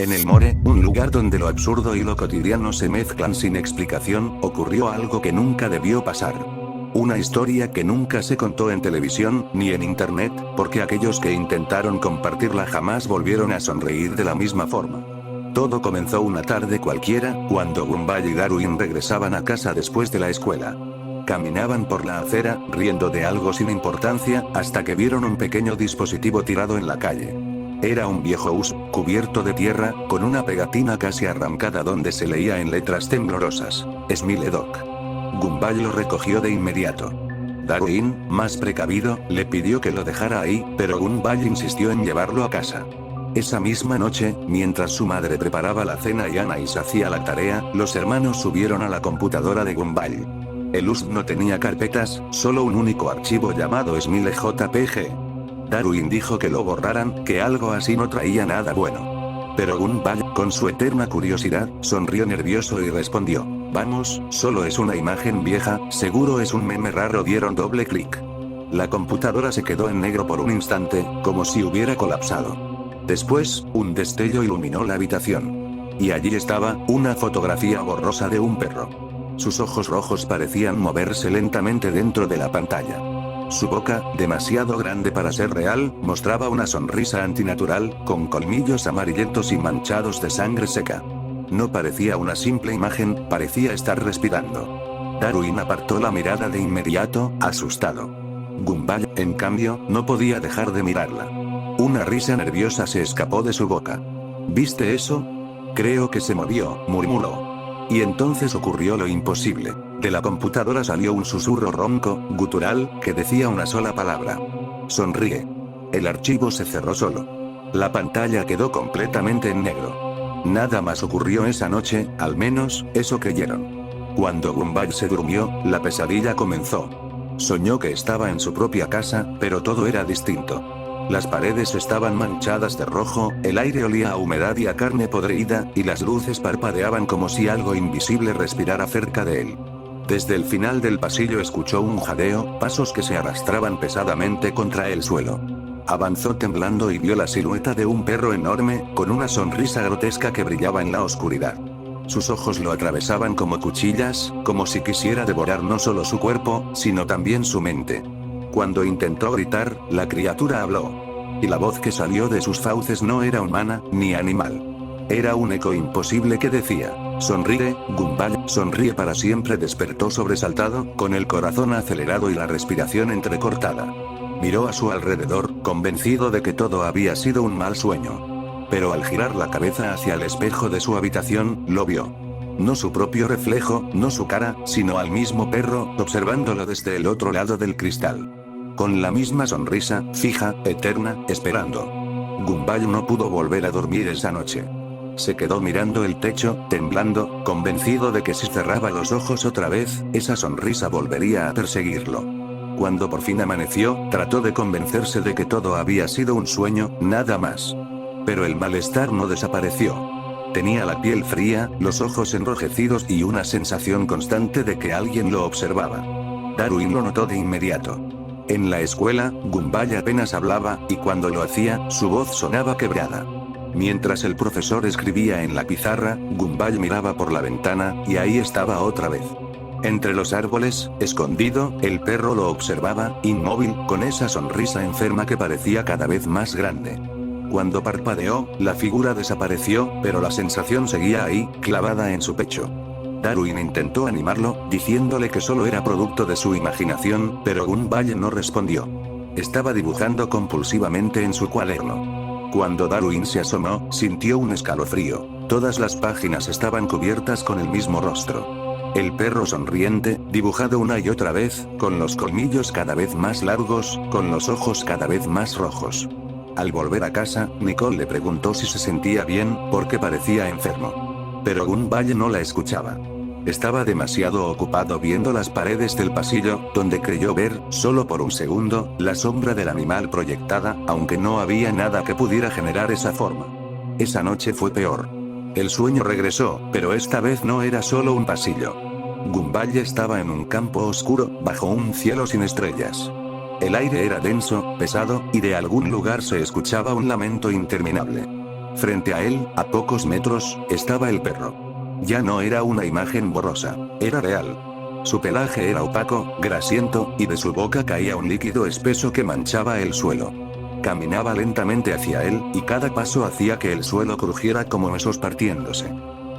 En el More, un lugar donde lo absurdo y lo cotidiano se mezclan sin explicación, ocurrió algo que nunca debió pasar. Una historia que nunca se contó en televisión, ni en internet, porque aquellos que intentaron compartirla jamás volvieron a sonreír de la misma forma. Todo comenzó una tarde cualquiera, cuando Gumball y Darwin regresaban a casa después de la escuela. Caminaban por la acera, riendo de algo sin importancia, hasta que vieron un pequeño dispositivo tirado en la calle. Era un viejo uso, cubierto de tierra, con una pegatina casi arrancada donde se leía en letras temblorosas: Smile Doc. Gumball lo recogió de inmediato. Darwin, más precavido, le pidió que lo dejara ahí, pero Gumball insistió en llevarlo a casa. Esa misma noche, mientras su madre preparaba la cena y Anais hacía la tarea, los hermanos subieron a la computadora de Gumball. El USB no tenía carpetas, solo un único archivo llamado Smile JPG. Darwin dijo que lo borraran, que algo así no traía nada bueno. Pero Gumball, con su eterna curiosidad, sonrió nervioso y respondió: vamos, solo es una imagen vieja, seguro es un meme raro. Dieron doble clic. La computadora se quedó en negro por un instante, como si hubiera colapsado. Después, un destello iluminó la habitación. Y allí estaba, una fotografía borrosa de un perro. Sus ojos rojos parecían moverse lentamente dentro de la pantalla. Su boca, demasiado grande para ser real, mostraba una sonrisa antinatural, con colmillos amarillentos y manchados de sangre seca. No parecía una simple imagen, parecía estar respirando. Darwin apartó la mirada de inmediato, asustado. Gumball, en cambio, no podía dejar de mirarla. Una risa nerviosa se escapó de su boca. ¿Viste eso? Creo que se movió, murmuró. Y entonces ocurrió lo imposible. De la computadora salió un susurro ronco, gutural, que decía una sola palabra: sonríe. El archivo se cerró solo. La pantalla quedó completamente en negro. Nada más ocurrió esa noche, al menos, eso creyeron. Cuando Gumball se durmió, la pesadilla comenzó. Soñó que estaba en su propia casa, pero todo era distinto. Las paredes estaban manchadas de rojo, el aire olía a humedad y a carne podrida, y las luces parpadeaban como si algo invisible respirara cerca de él. Desde el final del pasillo escuchó un jadeo, pasos que se arrastraban pesadamente contra el suelo. Avanzó temblando y vio la silueta de un perro enorme, con una sonrisa grotesca que brillaba en la oscuridad. Sus ojos lo atravesaban como cuchillas, como si quisiera devorar no solo su cuerpo, sino también su mente. Cuando intentó gritar, la criatura habló. Y la voz que salió de sus fauces no era humana, ni animal. Era un eco imposible que decía: sonríe, Gumball, sonríe para siempre. Despertó sobresaltado, con el corazón acelerado y la respiración entrecortada. Miró a su alrededor, convencido de que todo había sido un mal sueño. Pero al girar la cabeza hacia el espejo de su habitación, lo vio. No su propio reflejo, no su cara, sino al mismo perro, observándolo desde el otro lado del cristal. Con la misma sonrisa, fija, eterna, esperando. Gumball no pudo volver a dormir esa noche. Se quedó mirando el techo, temblando, convencido de que si cerraba los ojos otra vez, esa sonrisa volvería a perseguirlo. Cuando por fin amaneció, trató de convencerse de que todo había sido un sueño, nada más. Pero el malestar no desapareció. Tenía la piel fría, los ojos enrojecidos y una sensación constante de que alguien lo observaba. Darwin lo notó de inmediato. En la escuela, Gumball apenas hablaba, y cuando lo hacía, su voz sonaba quebrada. Mientras el profesor escribía en la pizarra, Gumball miraba por la ventana, y ahí estaba otra vez. Entre los árboles, escondido, el perro lo observaba, inmóvil, con esa sonrisa enferma que parecía cada vez más grande. Cuando parpadeó, la figura desapareció, pero la sensación seguía ahí, clavada en su pecho. Darwin intentó animarlo, diciéndole que solo era producto de su imaginación, pero Gumball no respondió. Estaba dibujando compulsivamente en su cuaderno. Cuando Darwin se asomó, sintió un escalofrío. Todas las páginas estaban cubiertas con el mismo rostro. El perro sonriente, dibujado una y otra vez, con los colmillos cada vez más largos, con los ojos cada vez más rojos. Al volver a casa, Nicole le preguntó si se sentía bien, porque parecía enfermo. Pero Gumball no la escuchaba. Estaba demasiado ocupado viendo las paredes del pasillo, donde creyó ver, solo por un segundo, la sombra del animal proyectada, aunque no había nada que pudiera generar esa forma. Esa noche fue peor. El sueño regresó, pero esta vez no era solo un pasillo. Gumball estaba en un campo oscuro, bajo un cielo sin estrellas. El aire era denso, pesado, y de algún lugar se escuchaba un lamento interminable. Frente a él, a pocos metros, estaba el perro. Ya no era una imagen borrosa, era real. Su pelaje era opaco, grasiento, y de su boca caía un líquido espeso que manchaba el suelo. Caminaba lentamente hacia él, y cada paso hacía que el suelo crujiera como huesos partiéndose.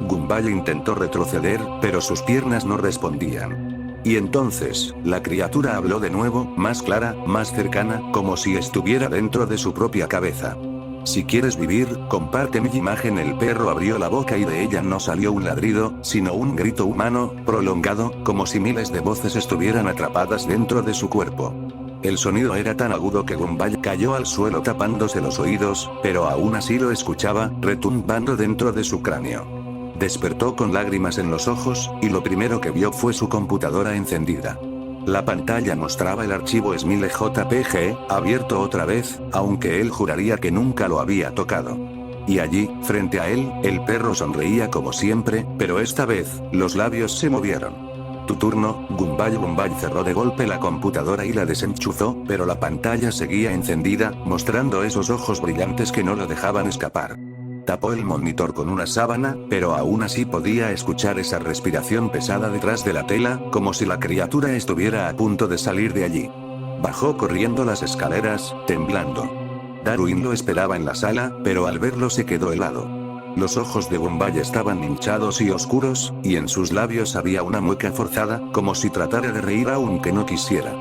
Gumball intentó retroceder, pero sus piernas no respondían. Y entonces, la criatura habló de nuevo, más clara, más cercana, como si estuviera dentro de su propia cabeza. Si quieres vivir, comparte mi imagen. El perro abrió la boca y de ella no salió un ladrido, sino un grito humano, prolongado, como si miles de voces estuvieran atrapadas dentro de su cuerpo. El sonido era tan agudo que Gumball cayó al suelo tapándose los oídos, pero aún así lo escuchaba, retumbando dentro de su cráneo. Despertó con lágrimas en los ojos, y lo primero que vio fue su computadora encendida. La pantalla mostraba el archivo SmileJPG, abierto otra vez, aunque él juraría que nunca lo había tocado. Y allí, frente a él, el perro sonreía como siempre, pero esta vez, los labios se movieron. Tu turno, Gumball. Gumball cerró de golpe la computadora y la desenchufó, pero la pantalla seguía encendida, mostrando esos ojos brillantes que no lo dejaban escapar. Tapó el monitor con una sábana, pero aún así podía escuchar esa respiración pesada detrás de la tela, como si la criatura estuviera a punto de salir de allí. Bajó corriendo las escaleras, temblando. Darwin lo esperaba en la sala, pero al verlo se quedó helado. Los ojos de Gumball estaban hinchados y oscuros, y en sus labios había una mueca forzada, como si tratara de reír aunque no quisiera.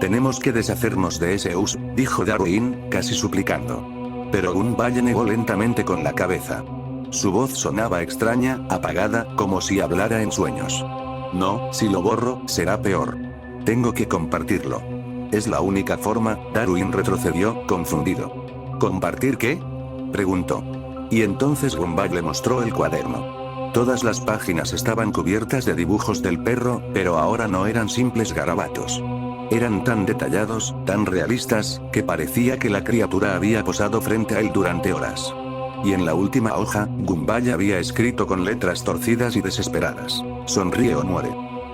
Tenemos que deshacernos de ese us, dijo Darwin, casi suplicando. Pero Gumball negó lentamente con la cabeza. Su voz sonaba extraña, apagada, como si hablara en sueños. No, si lo borro, será peor. Tengo que compartirlo. Es la única forma. Darwin retrocedió, confundido. ¿Compartir qué?, preguntó. Y entonces Gumball le mostró el cuaderno. Todas las páginas estaban cubiertas de dibujos del perro, pero ahora no eran simples garabatos. Eran tan detallados, tan realistas, que parecía que la criatura había posado frente a él durante horas. Y en la última hoja, Gumball había escrito con letras torcidas y desesperadas: sonríe o muere.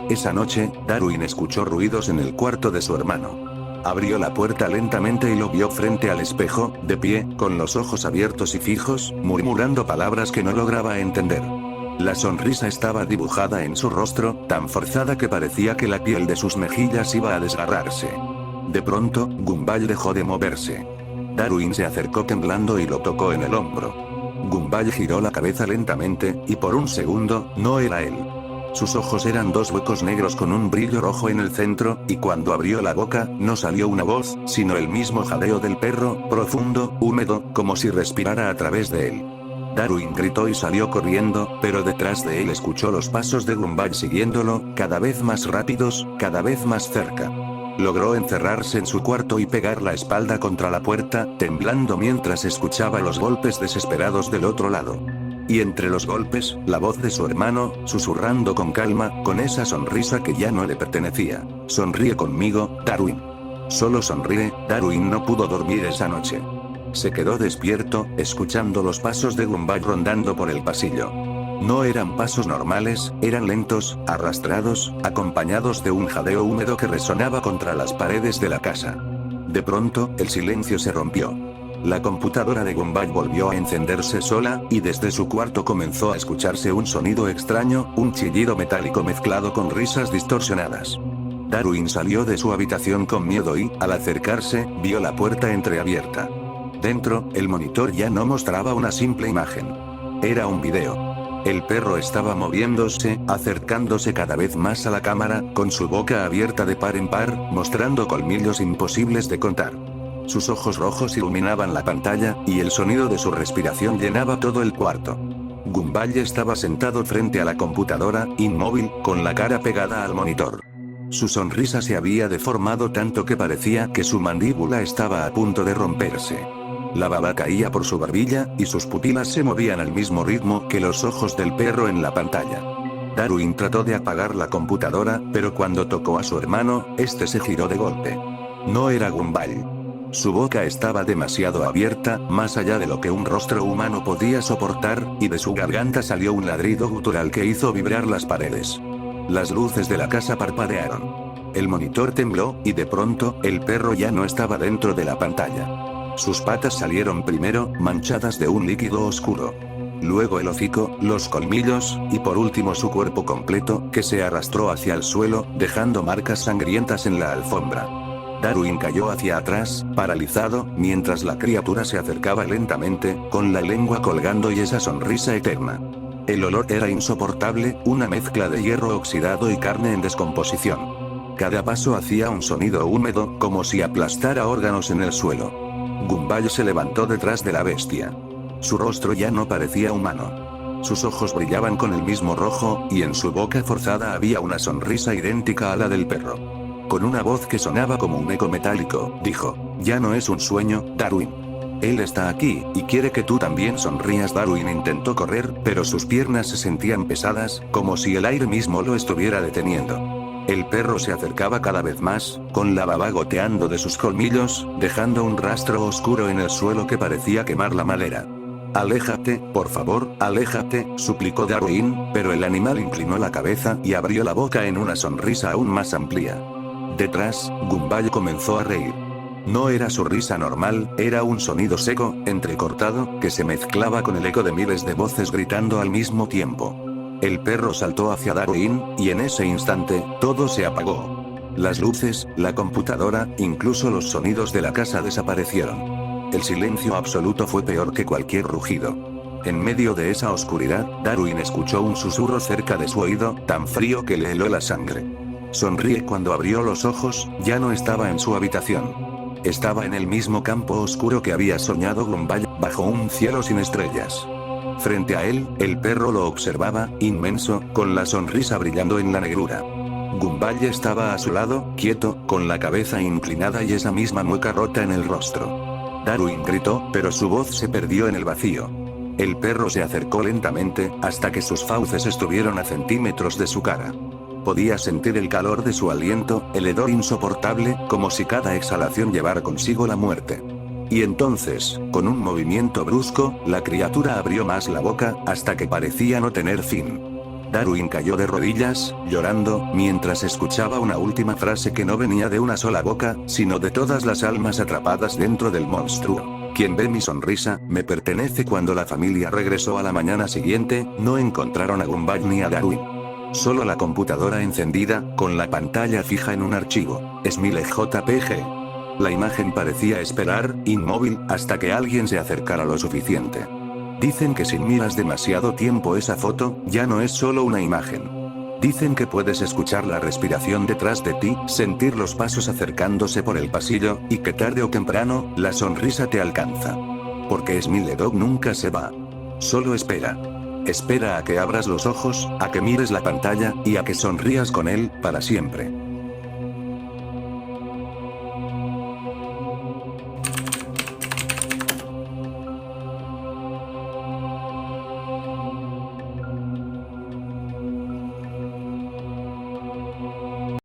Esa noche, Darwin escuchó ruidos en el cuarto de su hermano. Abrió la puerta lentamente y lo vio frente al espejo, de pie, con los ojos abiertos y fijos, murmurando palabras que no lograba entender. La sonrisa estaba dibujada en su rostro, tan forzada que parecía que la piel de sus mejillas iba a desgarrarse. De pronto, Gumball dejó de moverse. Darwin se acercó temblando y lo tocó en el hombro. Gumball giró la cabeza lentamente, y por un segundo, no era él. Sus ojos eran dos huecos negros con un brillo rojo en el centro, y cuando abrió la boca, no salió una voz, sino el mismo jadeo del perro, profundo, húmedo, como si respirara a través de él. Darwin gritó y salió corriendo, pero detrás de él escuchó los pasos de Gumball siguiéndolo, cada vez más rápidos, cada vez más cerca. Logró encerrarse en su cuarto y pegar la espalda contra la puerta, temblando mientras escuchaba los golpes desesperados del otro lado. Y entre los golpes, la voz de su hermano, susurrando con calma, con esa sonrisa que ya no le pertenecía: sonríe conmigo, Darwin. Solo sonríe. Darwin no pudo dormir esa noche. Se quedó despierto, escuchando los pasos de Gumball rondando por el pasillo. No eran pasos normales, eran lentos, arrastrados, acompañados de un jadeo húmedo que resonaba contra las paredes de la casa. De pronto, el silencio se rompió. La computadora de Gumball volvió a encenderse sola, y desde su cuarto comenzó a escucharse un sonido extraño, un chillido metálico mezclado con risas distorsionadas. Darwin salió de su habitación con miedo y, al acercarse, vio la puerta entreabierta. Dentro, el monitor ya no mostraba una simple imagen. Era un video. El perro estaba moviéndose, acercándose cada vez más a la cámara, con su boca abierta de par en par, mostrando colmillos imposibles de contar. Sus ojos rojos iluminaban la pantalla, y el sonido de su respiración llenaba todo el cuarto. Gumball estaba sentado frente a la computadora, inmóvil, con la cara pegada al monitor. Su sonrisa se había deformado tanto que parecía que su mandíbula estaba a punto de romperse. La baba caía por su barbilla, y sus pupilas se movían al mismo ritmo que los ojos del perro en la pantalla. Darwin trató de apagar la computadora, pero cuando tocó a su hermano, este se giró de golpe. No era Gumball. Su boca estaba demasiado abierta, más allá de lo que un rostro humano podía soportar, y de su garganta salió un ladrido gutural que hizo vibrar las paredes. Las luces de la casa parpadearon. El monitor tembló, y de pronto, el perro ya no estaba dentro de la pantalla. Sus patas salieron primero, manchadas de un líquido oscuro. Luego el hocico, los colmillos, y por último su cuerpo completo, que se arrastró hacia el suelo, dejando marcas sangrientas en la alfombra. Darwin cayó hacia atrás, paralizado, mientras la criatura se acercaba lentamente, con la lengua colgando y esa sonrisa eterna. El olor era insoportable, una mezcla de hierro oxidado y carne en descomposición. Cada paso hacía un sonido húmedo, como si aplastara órganos en el suelo. Gumball se levantó detrás de la bestia. Su rostro ya no parecía humano. Sus ojos brillaban con el mismo rojo, y en su boca forzada había una sonrisa idéntica a la del perro. Con una voz que sonaba como un eco metálico, dijo: «Ya no es un sueño, Darwin. Él está aquí, y quiere que tú también sonrías». Darwin intentó correr, pero sus piernas se sentían pesadas, como si el aire mismo lo estuviera deteniendo. El perro se acercaba cada vez más, con la baba goteando de sus colmillos, dejando un rastro oscuro en el suelo que parecía quemar la madera. «Aléjate, por favor, aléjate», suplicó Darwin, pero el animal inclinó la cabeza y abrió la boca en una sonrisa aún más amplia. Detrás, Gumball comenzó a reír. No era su risa normal, era un sonido seco, entrecortado, que se mezclaba con el eco de miles de voces gritando al mismo tiempo. El perro saltó hacia Darwin, y en ese instante, todo se apagó. Las luces, la computadora, incluso los sonidos de la casa desaparecieron. El silencio absoluto fue peor que cualquier rugido. En medio de esa oscuridad, Darwin escuchó un susurro cerca de su oído, tan frío que le heló la sangre. Sonríe. Cuando abrió los ojos, ya no estaba en su habitación. Estaba en el mismo campo oscuro que había soñado Gumball, bajo un cielo sin estrellas. Frente a él, el perro lo observaba, inmenso, con la sonrisa brillando en la negrura. Gumball estaba a su lado, quieto, con la cabeza inclinada y esa misma mueca rota en el rostro. Darwin gritó, pero su voz se perdió en el vacío. El perro se acercó lentamente, hasta que sus fauces estuvieron a centímetros de su cara. Podía sentir el calor de su aliento, el hedor insoportable, como si cada exhalación llevara consigo la muerte. Y entonces, con un movimiento brusco, la criatura abrió más la boca, hasta que parecía no tener fin. Darwin cayó de rodillas, llorando, mientras escuchaba una última frase que no venía de una sola boca, sino de todas las almas atrapadas dentro del monstruo. «Quien ve mi sonrisa, me pertenece». Cuando la familia regresó a la mañana siguiente, no encontraron a Gumball ni a Darwin. Solo la computadora encendida, con la pantalla fija en un archivo. Smile JPG. La imagen parecía esperar, inmóvil, hasta que alguien se acercara lo suficiente. Dicen que si miras demasiado tiempo esa foto, ya no es solo una imagen. Dicen que puedes escuchar la respiración detrás de ti, sentir los pasos acercándose por el pasillo, y que tarde o temprano, la sonrisa te alcanza. Porque Smile Dog nunca se va. Solo espera. Espera a que abras los ojos, a que mires la pantalla, y a que sonrías con él, para siempre.